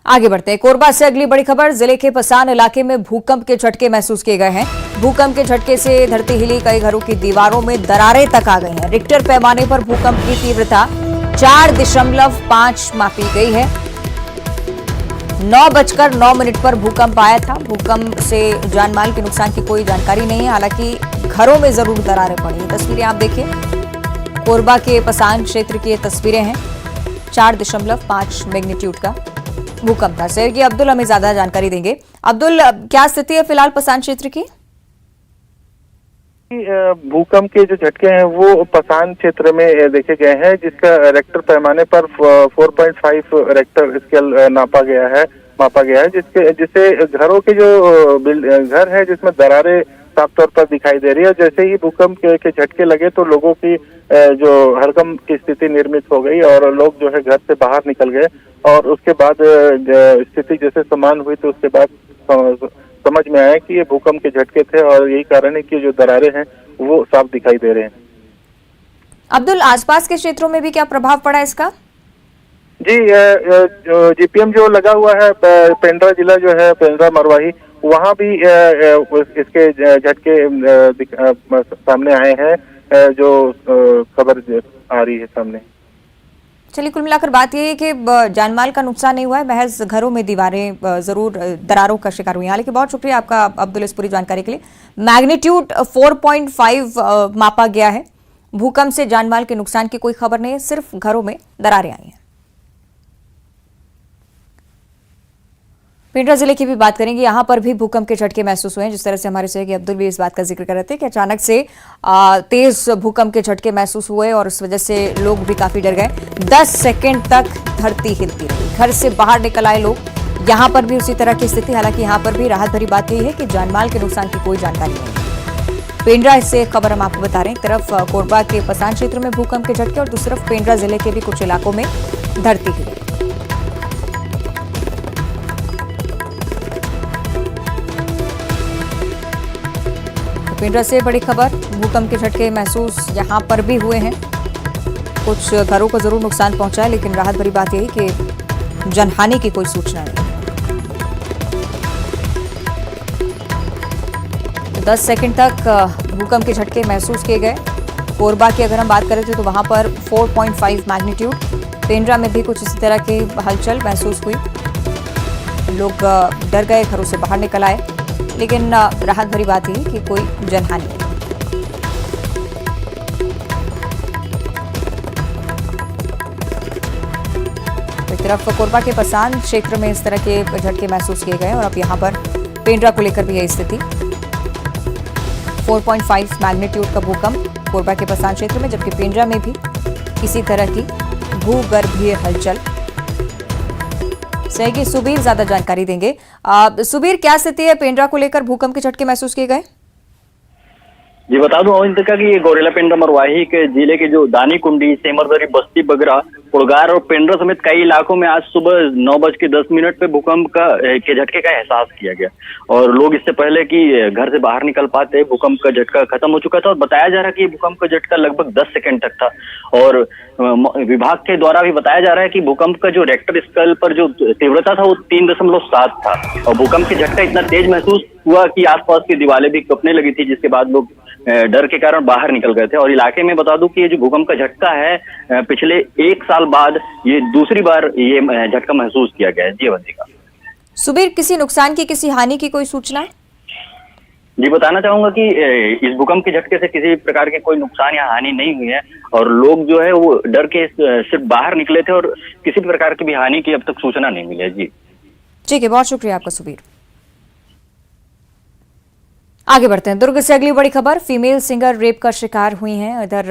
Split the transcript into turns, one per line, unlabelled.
आगे बढ़ते हैं। कोरबा से अगली बड़ी खबर। जिले के पसान इलाके में भूकंप के झटके महसूस किए गए हैं। भूकंप के झटके से धरती हिली, कई घरों की दीवारों में दरारें तक आ गई हैं। रिक्टर पैमाने पर भूकंप की तीव्रता 4.5 मापी गई है। 9:09 पर भूकंप आया था। भूकंप से जानमाल के नुकसान की कोई जानकारी नहीं है, हालांकि घरों में जरूर दरारें पड़ी। तस्वीरें आप देखिए, कोरबा के पसान क्षेत्र की ये तस्वीरें हैं। 4.5 मैग्नीट्यूड का भूकंप था। शहर की अब्दुल हमें ज्यादा जानकारी देंगे। अब्दुल, क्या स्थिति है फिलहाल पसान क्षेत्र की?
भूकंप के जो झटके हैं वो पसान क्षेत्र में देखे गए हैं, जिसका रेक्टर पैमाने पर 4.5 रेक्टर स्केल मापा गया है, जिससे घरों के जो घर है जिसमें दरारें साफ तौर पर दिखाई दे रही है। जैसे ही भूकंप के झटके लगे तो लोगों की जो हड़कंप की स्थिति निर्मित हो गई और लोग जो है घर से बाहर निकल गए। और उसके बाद स्थिति जैसे समान हुई तो उसके बाद समझ में आया कि ये भूकंप के झटके थे और यही कारण है कि जो दरारें हैं वो साफ दिखाई दे रहे हैं।
अब्दुल, आसपास के क्षेत्रों में भी क्या प्रभाव पड़ा इसका?
जी, जीपीएम जो लगा हुआ है पेंड्रा जिला जो है, पेंड्रा मरवाही, वहाँ भी इसके झटके सामने आए हैं, जो खबर आ रही है सामने।
चलिए, कुल मिलाकर बात यह है कि जानमाल का नुकसान नहीं हुआ है, महज घरों में दीवारें जरूर दरारों का शिकार हुई हैं। हालांकि बहुत शुक्रिया आपका अब्दुल इस पूरी जानकारी के लिए। मैग्नीट्यूड 4.5 मापा गया है। भूकंप से जानमाल के नुकसान की कोई खबर नहीं है, सिर्फ घरों में दरारें आई हैं। पेंड्रा जिले की भी बात करेंगे। यहां पर भी भूकंप के झटके महसूस हुए हैं। जिस तरह से हमारे सहयोगी अब्दुल भी इस बात का जिक्र कर रहे थे कि अचानक से तेज भूकंप के झटके महसूस हुए और उस वजह से लोग भी काफी डर गए। 10 सेकंड तक धरती हिलती रही, घर से बाहर निकल आए लोग। यहां पर भी उसी तरह की स्थिति। हालांकि यहां पर भी राहत भरी बात यही है कि जानमाल के नुकसान की कोई जानकारी नहीं। पेंड्रा से खबर हम आपको बता रहे हैं। एक तरफ कोरबा के पसान क्षेत्र में भूकंप के झटके और दूसरी तरफ पेंड्रा जिले के भी कुछ इलाकों में धरती हिली। पेंड्रा से बड़ी खबर। भूकंप के झटके महसूस यहां पर भी हुए हैं। कुछ घरों को जरूर नुकसान पहुंचा है, लेकिन राहत भरी बात यही कि जनहानि की कोई सूचना नहीं। 10 सेकंड तक भूकंप के झटके महसूस किए गए। कोरबा की अगर हम बात करें तो वहां पर 4.5 मैग्नीट्यूड। पेंड्रा में भी कुछ इसी तरह की हलचल महसूस हुई। लोग डर गए, घरों से बाहर निकल आए, लेकिन राहत भरी बात यही कि कोई जनहानि नहीं। एक तरफ कोरबा के पसान क्षेत्र में इस तरह के झटके महसूस किए गए और अब यहां पर पेंड्रा को लेकर भी यही स्थिति। 4.5 मैग्नीट्यूड का भूकंप कोरबा के पसान क्षेत्र में, जबकि पेंड्रा में भी इसी तरह की भूगर्भीय हलचल। सहयोगी सुबीर ज्यादा जानकारी देंगे। सुबीर, क्या स्थिति है पेंड्रा को लेकर? भूकंप के झटके महसूस किए गए?
जी, बता दूं अविंद का कि ये गोरेला पेंड्रा मरवाही के जिले के जो दानी कुंडी, सेमरदरी, बस्ती बगरा, पुड़गार और पेंड्रा समेत कई इलाकों में आज सुबह 9:10 पे भूकंप के झटके का एहसास किया गया। और लोग इससे पहले कि घर से बाहर निकल पाते, भूकंप का झटका खत्म हो चुका था। और बताया जा रहा है कि भूकंप का झटका लगभग 10 सेकंड तक था। और विभाग के द्वारा भी बताया जा रहा है कि भूकंप का जो रेक्टर स्केल पर जो तीव्रता था वो 3.7 था। और भूकंप के झटका इतना तेज महसूस हुआ कि आसपास की दीवारें भी कंपने लगी थी, जिसके बाद लोग डर के कारण बाहर निकल गए थे। और इलाके में बता दूं कि ये जो भूकंप का झटका है, पिछले 1 साल बाद ये दूसरी बार ये झटका महसूस किया गया है। जी अवंतिका।
सुबीर, किसी नुकसान की, किसी हानि की कोई सूचना?
जी, बताना चाहूंगा कि इस भूकंप के झटके से किसी प्रकार के कोई नुकसान या हानि नहीं हुई है और लोग जो है वो डर के सिर्फ बाहर निकले थे और किसी भी प्रकार की भी हानि की अब तक सूचना नहीं मिली है। जी
ठीक है, बहुत शुक्रिया आपका सुबीर। आगे बढ़ते हैं। दुर्ग से अगली बड़ी खबर। फीमेल सिंगर रेप का शिकार हुई हैं। इधर